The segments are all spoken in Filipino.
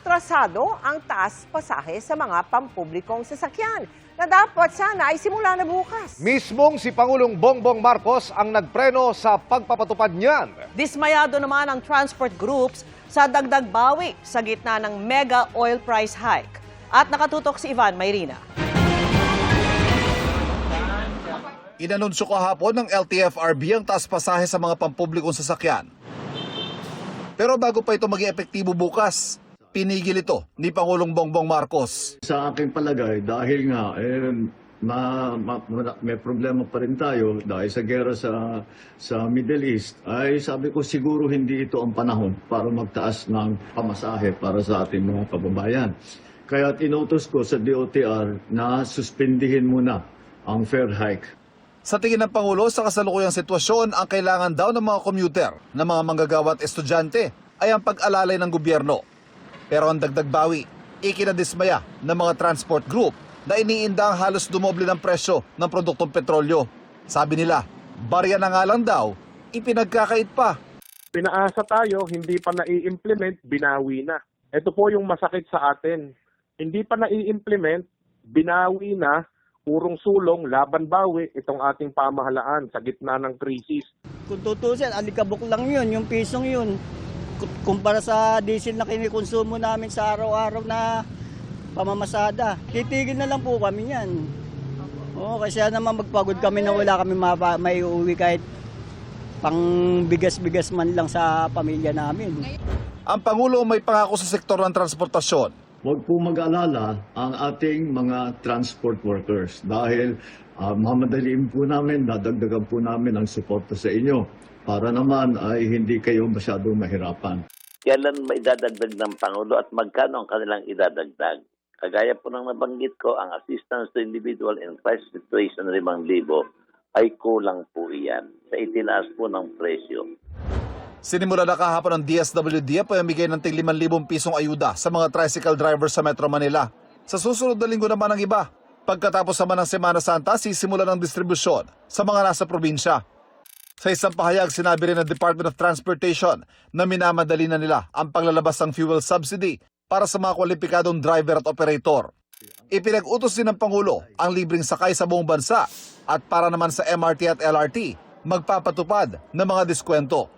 atrasado ang taas pasahe sa mga pampublikong sasakyan na dapat sana ay simula na bukas. Mismong si Pangulong Bongbong Marcos ang nagpreno sa pagpapatupad niyan. Dismayado naman ang transport groups sa dagdag bawi sa gitna ng mega oil price hike. At nakatutok si Ivan Mayrina. Inanunsyo kahapon ng LTFRB ang taas pasahe sa mga pampublikong sasakyan. Pero bago pa ito maging epektibo bukas, pinigil ito ni Pangulong Bongbong Marcos. Sa aking palagay, dahil nga may problema pa rin tayo dahil sa gera sa Middle East, ay sabi ko siguro hindi ito ang panahon para magtaas ng pamasahe para sa ating mga kababayan. Kaya inutos ko sa DOTR na suspindihin muna ang fare hike. Sa tingin ng Pangulo, sa kasalukuyang sitwasyon, ang kailangan daw ng mga commuter, ng mga manggagawa at estudyante ay ang pag-alalay ng gobyerno. Pero ang dagdag bawi, ikinadismaya ng mga transport group na iniinda ang halos dumoble ng presyo ng produktong petrolyo. Sabi nila, barya na nga lang daw, ipinagkakait pa. Pinaasa tayo, hindi pa nai-implement, binawi na. Ito po yung masakit sa atin. Hindi pa nai-implement, binawi na, purong sulong, laban bawi, itong ating pamahalaan sa gitna ng krisis. Kung tutusin, alikabok lang yun, yung pisong yun. Kumpara sa diesel na kinikonsumo namin sa araw-araw na pamamasada. Titigil na lang po kami yan. Oo, kasi naman magpagod kami na wala kami may uuwi kahit pang bigas-bigas man lang sa pamilya namin. Ang Pangulo may pangako sa sektor ng transportasyon. Huwag po mag-alala ang ating mga transport workers dahil mamadaliin po namin, dadagdagan po namin ang suporta sa inyo para naman ay hindi kayo masyadong mahirapan. Kailan may idadagdag ng Pangulo at magkano ang kanilang idadagdag? Kagaya po ng nabanggit ko, ang assistance to individual in crisis situation 5,000 ay kulang po iyan sa itinaas po ng presyo. Sinimula na kahapon ng DSWD ang pamimigay ng tig 5,000 pisong ayuda sa mga tricycle drivers sa Metro Manila. Sa susunod na linggo naman ang iba. Pagkatapos naman ng Semana Santa, sisimula ng distribusyon sa mga nasa probinsya. Sa isang pahayag, sinabi rin ng Department of Transportation na minamadali na nila ang paglalabas ng fuel subsidy para sa mga kwalipikadong driver at operator. Ipinag-utos din ng Pangulo ang libreng sakay sa buong bansa at para naman sa MRT at LRT, magpapatupad ng mga diskwento.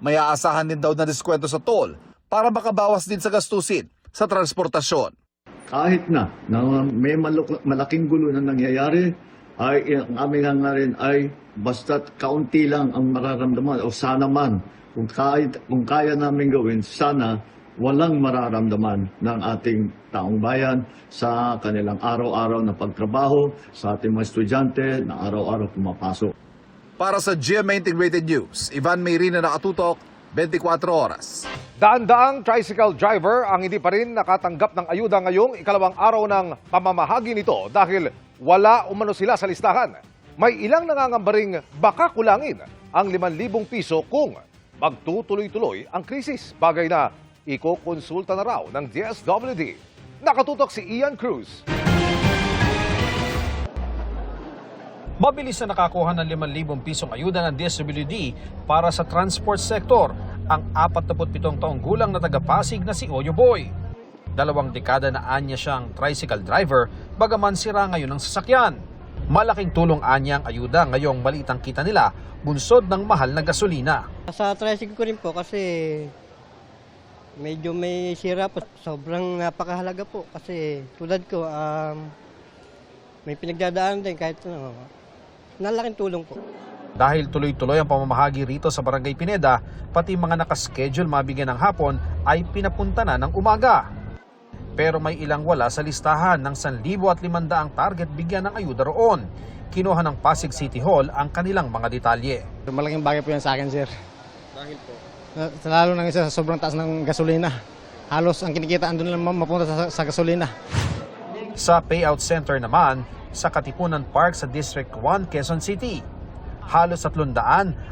May aasahan din daw na diskwento sa toll para makabawas din sa gastusin sa transportasyon. Kahit na may malaking gulo na nangyayari, ay ang aming hangarin ay basta't kaunti lang ang mararamdaman o sana man, kung kaya namin gawin, sana walang mararamdaman ng ating taong bayan sa kanilang araw-araw na pagtrabaho, sa ating mga estudyante na araw-araw pumapasok. Para sa GMA Integrated News, Ivan Mayrina, nakatutok, 24 oras. Daan-daang tricycle driver ang hindi pa rin nakatanggap ng ayuda ngayong ikalawang araw ng pamamahagi nito dahil wala umano sila sa listahan. May ilang nangangambaring baka kulangin ang 5,000 piso kung magtutuloy-tuloy ang krisis. Bagay na ikokonsulta na raw ng DSWD. Nakatutok si Ian Cruz. Mabilis na nakakuha ng 5,000 pisong ayuda ng DSWD para sa transport sector ang 47 taong gulang na taga-Pasig na si Oyo Boy. 2 dekada na anya siyang tricycle driver bagaman sira ngayon ang sasakyan. Malaking tulong anya ang ayuda ngayong maliit ang kita nila bunsod ng mahal na gasolina. Sa tricycle ko rin po kasi medyo may sira po. Sobrang napakahalaga po kasi tulad ko may pinagdadaan din kahit nalaking tulong po. Dahil tuloy-tuloy ang pamamahagi rito sa Barangay Pineda, pati mga nakaschedule mabigyan ng hapon ay pinapunta na ng umaga. Pero may ilang wala sa listahan ng 1,500 target bigyan ng ayuda roon. Kinuha ng Pasig City Hall ang kanilang mga detalye. Malaking bagay po yan sa akin, sir. Dahil po? Lalo na isa sa sobrang taas ng gasolina. Halos ang kinikita andun lang mapunta sa gasolina. Sa payout center naman, sa Katipunan Park sa District 1, Quezon City. Halos 300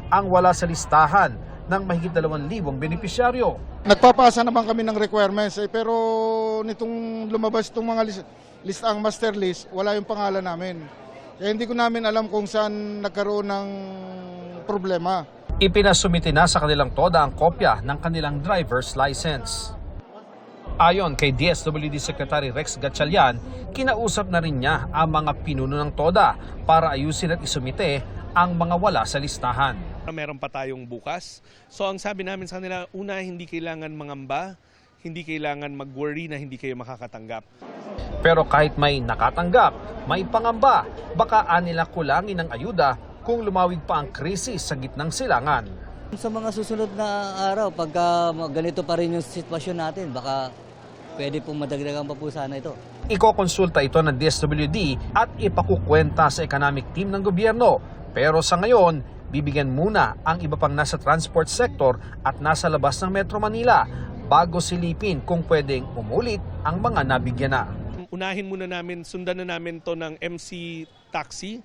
ang wala sa listahan ng mahigit 2,000 benepisyaryo. Nagpapasa naman kami ng requirements pero nitong lumabas itong mga listang master list, wala yung pangalan namin. Kaya hindi ko namin alam kung saan nagkaroon ng problema. Ipinasumite na sa kanilang toda ang kopya ng kanilang driver's license. Ayon kay DSWD Secretary Rex Gatchalian, kinausap na rin niya ang mga pinuno ng TODA para ayusin at isumite ang mga wala sa listahan. Meron pa tayong bukas. So ang sabi namin sa kanila, una, hindi kailangan mangamba, hindi kailangan mag-worry na hindi kayo makakatanggap. Pero kahit may nakatanggap, may pangamba, baka nila kulangin ang ayuda kung lumawig pa ang krisis sa gitnang silangan. Sa mga susunod na araw, pagka ganito pa rin yung sitwasyon natin, baka pwede pong madagdagan pa po sana ito. Ikokonsulta ito ng DSWD at ipakukwenta sa economic team ng gobyerno. Pero sa ngayon, bibigyan muna ang iba pang nasa transport sector at nasa labas ng Metro Manila bago silipin kung pwedeng umulit ang mga nabigyan na. Unahin muna namin, sundan na namin to ng MC Taxi,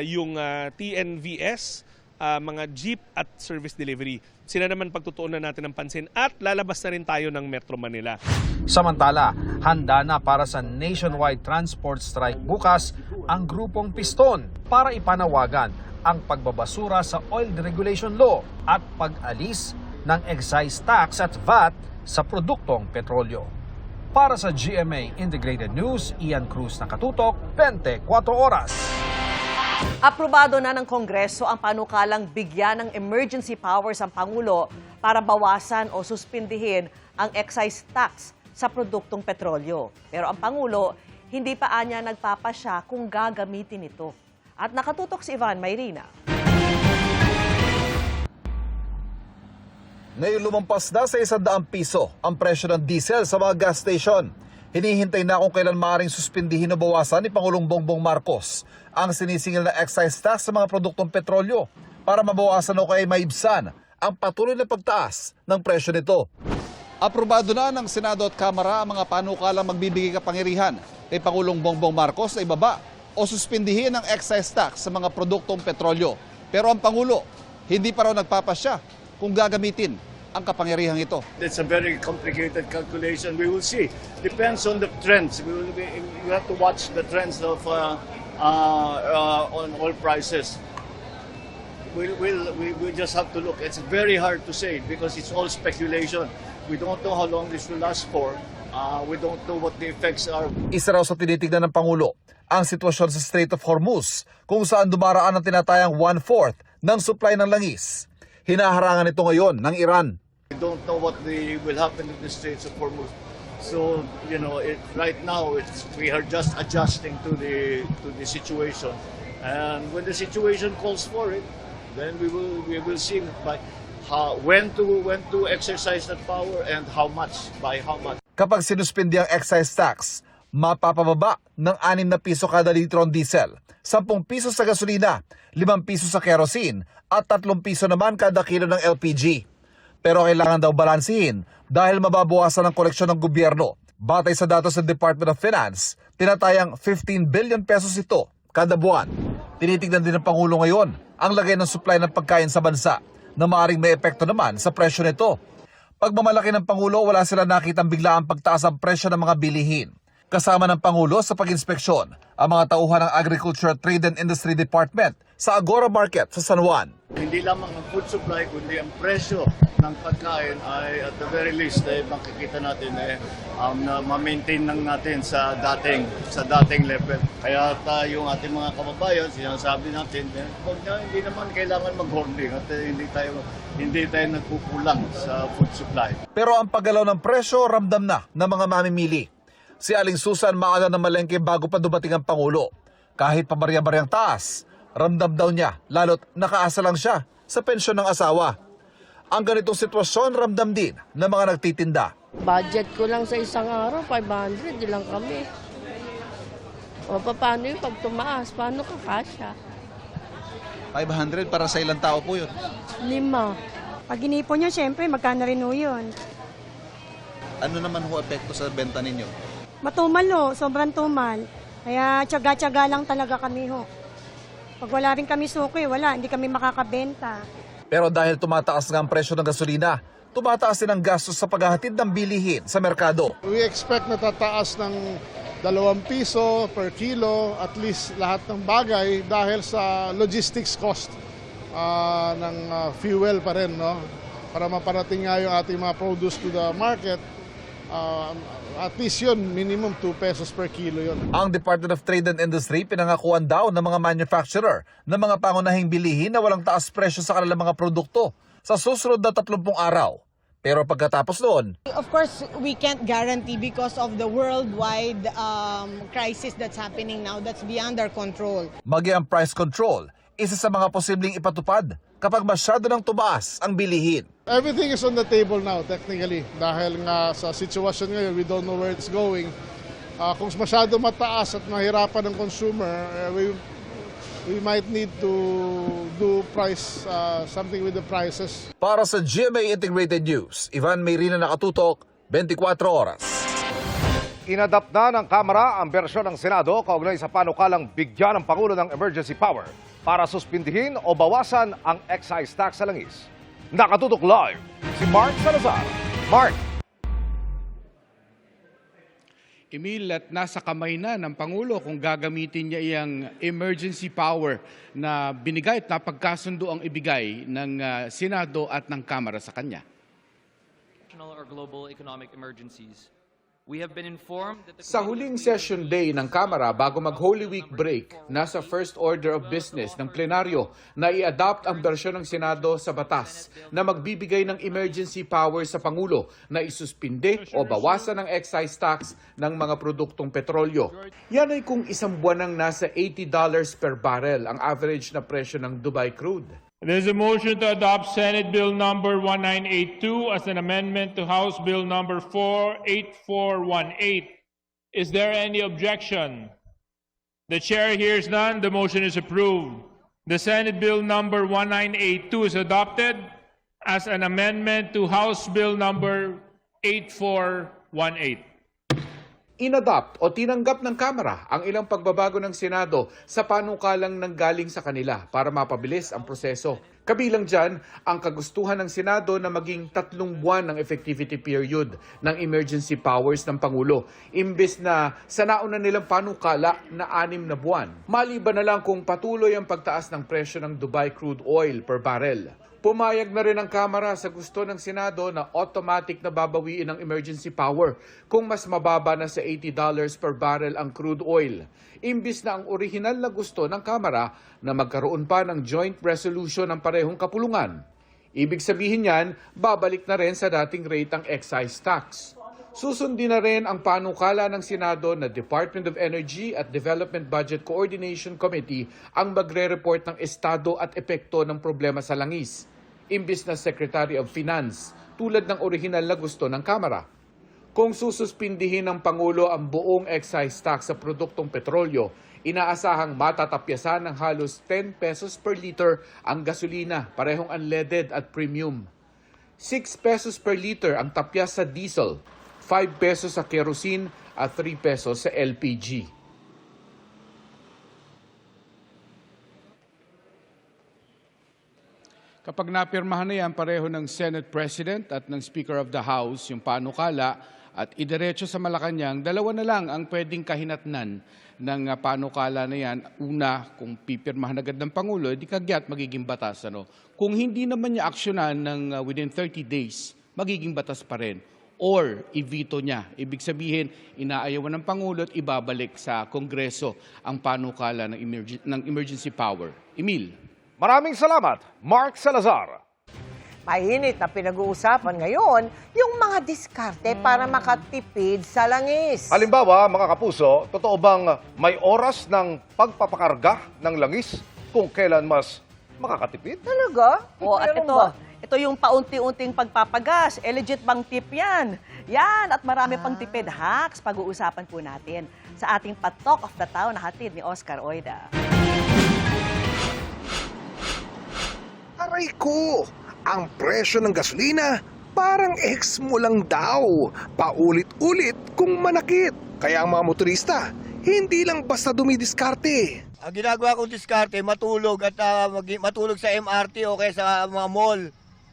yung TNVS, mga jeep at service delivery. Sila naman pagtutuunan natin ng pansin at lalabas na rin tayo ng Metro Manila. Samantala, handa na para sa nationwide transport strike bukas ang grupong Piston para ipanawagan ang pagbabasura sa oil deregulation law at pag-alis ng excise tax at VAT sa produktong petrolyo. Para sa GMA Integrated News, Ian Cruz nakatutok, 24 oras. Aprobado na ng Kongreso ang panukalang bigyan ng emergency powers ang Pangulo para bawasan o suspindihin ang excise tax sa produktong petrolyo. Pero ang Pangulo, hindi pa anya nagpapasya kung gagamitin ito. At nakatutok si Ivan Mayrina. Ngayon lumampas na sa 100 piso ang presyo ng diesel sa mga gas station. Hinihintay na kung kailan maaaring suspindihin o bawasan ni Pangulong Bongbong Marcos ang sinisingil na excise tax sa mga produktong petrolyo para mabawasan o kaya maibsan ang patuloy na pagtaas ng presyo nito. Aprobado na ng Senado at Kamara ang mga panukalang magbibigay kapangyarihan kay Pangulong Bongbong Marcos na ibaba o suspindihin ang excise tax sa mga produktong petrolyo. Pero ang Pangulo, hindi pa raw nagpapasya kung gagamitin ang kapangyarihang ito. It's a very complicated calculation. We will see. Depends on the trends. You have to watch the trends of on oil prices. We just have to look. It's very hard to say because it's all speculation. We don't know how long this will last for. We don't know what the effects are. Isa raw sa tinitignan ng Pangulo ang sitwasyon sa Strait of Hormuz kung saan dumaraan ang tinatayang 1/4 ng supply ng langis. Hinaharangan ito ngayon ng Iran. We don't know what will happen in the Straits of Hormuz. So, right now we are just adjusting to the situation. And when the situation calls for it, then we will see when to exercise that power and how much, by how much. Kapag sinuspindi ang excise tax, mapapababa ng 6 na piso kada litro ng diesel, 10 piso sa gasolina, 5 piso sa kerosene, at 3 piso naman kada kilo ng LPG. Pero kailangan daw balansihin dahil mababawasan ang koleksyon ng gobyerno. Batay sa datos ng Department of Finance, tinatayang 15 billion pesos ito kada buwan. Tinitignan din ng Pangulo ngayon ang lagay ng supply ng pagkain sa bansa na maaaring may epekto naman sa presyo nito. Pagmamalaki ng Pangulo, wala sila nakitang biglaang pagtaas ang presyo ng mga bilihin. Kasama ng Pangulo sa pag-inspeksyon ang mga tauhan ng Agriculture, Trade and Industry Department sa Agora Market sa San Juan. Hindi lamang ang food supply, kundi ang presyo ng pagkain ay at the very least makikita natin na ma-maintain lang natin sa dating level. Kaya yung ating mga kababayan, sinasabi natin, hindi naman kailangan mag-hoarding at hindi tayo nagkukulang sa food supply. Pero ang paggalaw ng presyo ramdam na ng mga mamimili. Si Aling Susan maala ng malengke bago pa dumating ang Pangulo. Kahit pabarya-baryang taas, ramdam daw niya, lalo't nakaasa lang siya sa pensyon ng asawa. Ang ganitong sitwasyon ramdam din ng mga nagtitinda. Budget ko lang sa isang araw, 500 lang kami. O paano yung pag tumaas? Paano kakasya? 500 para sa ilang tao po yun? 5. Pag inipon nyo, syempre, magkano rin ho yun? Ano naman ho epekto sa benta ninyo? Matumal ho, sobrang tumal. Kaya tiyaga-tiyaga lang talaga kami ho. Pag wala rin kami suki, hindi kami makakabenta. Pero dahil tumataas nga ang presyo ng gasolina, tumataas din ang gastos sa paghahatid ng bilihin sa merkado. We expect na tataas ng 2 piso per kilo, at least lahat ng bagay dahil sa logistics cost ng fuel pa rin, no? Para maparating nga yung ating mga produce to the market, At least yun, minimum 2 pesos per kilo yun. Ang Department of Trade and Industry pinangakuan daw ng mga manufacturer ng mga pangunahing bilihin na walang taas presyo sa kanilang mga produkto sa susunod na 30 araw. Pero pagkatapos noon, Of course, we can't guarantee because of the worldwide crisis that's happening now. That's beyond our control. maging ang price control, isa sa mga posibleng ipatupad kapag masyado nang tumaas ang bilihin. Everything is on the table now, technically. Dahil nga sa sitwasyon ngayon, we don't know where it's going. Kung masyado mataas at mahirapan ng consumer, we might need to do something with the prices. Para sa GMA Integrated News, Ivan Mayrina nakatutok, 24 oras. Inadapt na ng Kamara ang bersyon ng Senado kaugnay sa panukalang bigyan ng Pangulo ng emergency power para suspindihin o bawasan ang excise tax sa langis. Nakatutok live si Mark Salazar. Mark! Emil, at nasa kamay na ng Pangulo kung gagamitin niya iyang emergency power na binigay at napagkasundo ang ibigay ng Senado at ng Kamara sa kanya. National or global economic emergencies. We have been informed that Sa huling session day ng Kamara bago mag-Holy Week break, nasa first order of business ng plenaryo na i-adopt ang bersyon ng Senado sa batas na magbibigay ng emergency power sa Pangulo na isuspinde o bawasan ang excise tax ng mga produktong petrolyo. Yan ay kung isang buwan nang nasa $80 per barrel ang average na presyo ng Dubai crude. There's a motion to adopt Senate Bill number 1982 as an amendment to House Bill number 48418. Is there any objection? The chair hears none. The motion is approved. The Senate Bill number 1982 is adopted as an amendment to House Bill number 8418. Inadopt o tinanggap ng Kamara ang ilang pagbabago ng Senado sa panukalang nanggaling sa kanila para mapabilis ang proseso. Kabilang dyan ang kagustuhan ng Senado na maging 3 buwan ng effectivity period ng emergency powers ng Pangulo, imbes na sa nauna nilang panukala na 6 na buwan. Maliban na lang kung patuloy ang pagtaas ng presyo ng Dubai crude oil per barrel. Pumayag na rin ang Kamara sa gusto ng Senado na automatic na babawiin ang emergency power kung mas mababa na sa $80 per barrel ang crude oil. Imbis na ang orihinal na gusto ng Kamara na magkaroon pa ng joint resolution ng parehong kapulungan. Ibig sabihin yan, babalik na rin sa dating rate ang excise tax. Susundin na rin ang panukala ng Senado na Department of Energy at Development Budget Coordination Committee ang magre-report ng estado at epekto ng problema sa langis, imbis na Secretary of Finance, tulad ng orihinal na gusto ng Kamara. Kung sususpindihin ng Pangulo ang buong excise tax sa produktong petrolyo, inaasahang matatapyasan ng halos 10 pesos per liter ang gasolina, parehong unleaded at premium. 6 pesos per liter ang tapyas sa diesel, 5 pesos sa kerosene at 3 pesos sa LPG. Kapag napirmahan na yan pareho ng Senate President at ng Speaker of the House yung panukala at idiretso sa Malacanang, 2 na lang ang pwedeng kahinatnan ng panukala na yan. Una, kung pipirmahan agad ng Pangulo, di kagyat magiging batas. Kung hindi naman niya aksyonan ng within 30 days, magiging batas pa rin. Or i-veto niya. Ibig sabihin, inaayawan ng Pangulo at ibabalik sa Kongreso ang panukala ng emergency power. Emil. Maraming salamat, Mark Salazar. Mainit na pinag-uusapan ngayon yung mga diskarte para makatipid sa langis. Halimbawa, mga kapuso, totoo bang may oras ng pagpapakarga ng langis kung kailan mas makakatipid? Talaga? O, at ito yung paunti-unting pagpapagas. Legit bang tip yan? Yan, at marami pang tipid hacks pag-uusapan po natin sa ating Patok of the Town na hatid ni Oscar Oida. Aray ko! Ang presyo ng gasolina parang ex mo lang daw. Paulit-ulit kung manakit. Kaya ang mga motorista, hindi lang basta dumidiskarte. Ang ginagawa kong diskarte, matulog at matulog sa MRT o kaya sa mga mall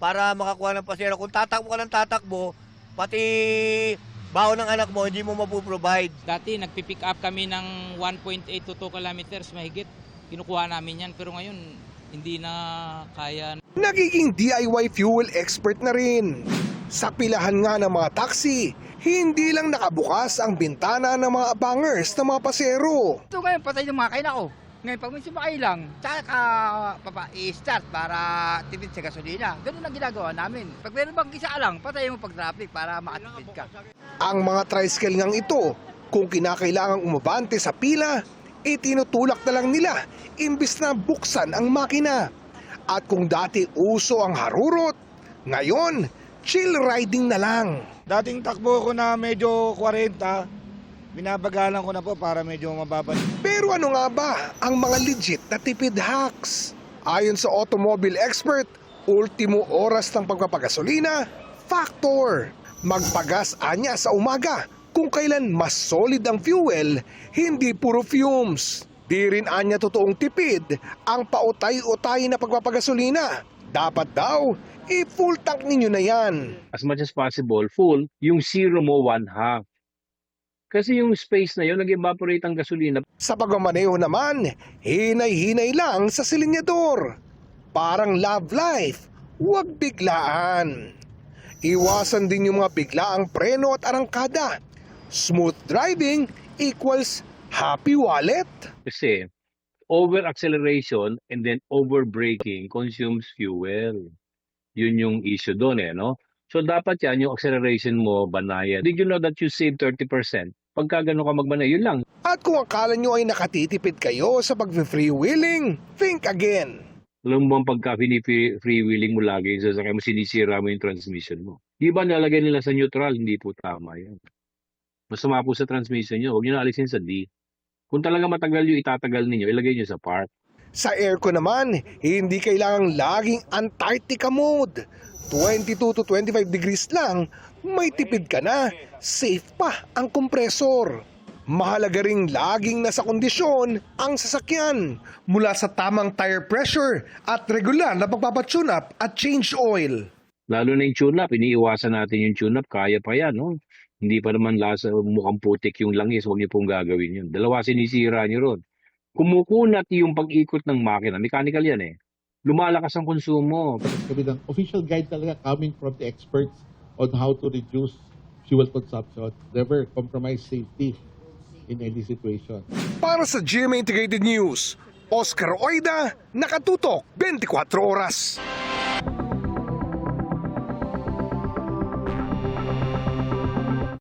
para makakuha ng pasero. Kung tatakbo ka ng tatakbo, pati baon ng anak mo, hindi mo mapuprovide. Dati nagpipick up kami ng 1.8 to 2 kilometers mahigit. Kinukuha namin yan pero ngayon hindi na kaya. Nagiging DIY fuel expert na rin. Sa pilahan nga ng mga taxi, hindi lang nakabukas ang bintana ng mga abangers ng mga pasero. Ito ngayon, patay ng mga kain ako. Ngayon, pag may sumakay lang, tsaka i-start para tipid sa gasolina. Ganun ang ginagawa namin. Pag meron bang isa lang, patay mo pag traffic para makatipid ka. Ang mga tricycle ngang ito, kung kinakailangang umabante sa pila, itinutulak na lang nila imbis na buksan ang makina. At kung dati uso ang harurot, ngayon, chill riding na lang. Dating takbo ko na medyo 40, binabagalan ko na po para medyo mababa. Pero ano nga ba ang mga legit na tipid hacks? Ayon sa automobile expert, ultimo oras ng pagpapagasolina, factor. Magpagas anya sa umaga kung kailan mas solid ang fuel, hindi puro fumes. Di rin anya totoong tipid ang pautay-utay na pagpapagasolina. Dapat daw, i-full tank ninyo na yan. As much as possible, full, yung zero mo, 1/2. Kasi yung space na yun, nag-evaporate ang gasolina. Sa pagmamaneho naman, hinay-hinay lang sa silinyador. Parang love life, huwag biglaan. Iwasan din yung mga biglaang preno at arangkada. Smooth driving equals happy wallet. Kasi over-acceleration and then over-braking consumes fuel. Yun yung issue doon no? So dapat yan, yung acceleration mo, banayan. Did you know that you save 30%? Pagka gano'n ka magbanay, yun lang. At kung akala nyo ay nakatitipid kayo sa pag-freewheeling, think again. Alam mo bang pagka freewheeling mo lagi, yung sasakay mo, sinisira mo yung transmission mo. Di ba nalagay nila sa neutral? Hindi po tama yan. Masama po sa transmission nyo, huwag nyo na alisin sa D. Kung talaga matagal yung itatagal ninyo, ilagay nyo sa park. Sa aircon naman, hindi kailangang laging Antarctica mode. 22 to 25 degrees lang, may tipid ka na, safe pa ang kompresor. Mahalaga ring laging nasa kondisyon ang sasakyan mula sa tamang tire pressure at regular na pagpapatune up at change oil. Lalo na yung tune-up, iniiwasan natin yung tune-up, kaya pa yan, no? Hindi pa naman mukhang putik yung langis, huwag niyo pong gagawin yun. Dalawa sinisira niyo ron. Kumukunat yung pag-ikot ng makina, mechanical yan lumalakas ang konsumo. Kabilang official guide talaga coming from the experts on how to reduce fuel consumption. Never compromise safety in any situation. Para sa GMA Integrated News, Oscar Oida, nakatutok 24 oras.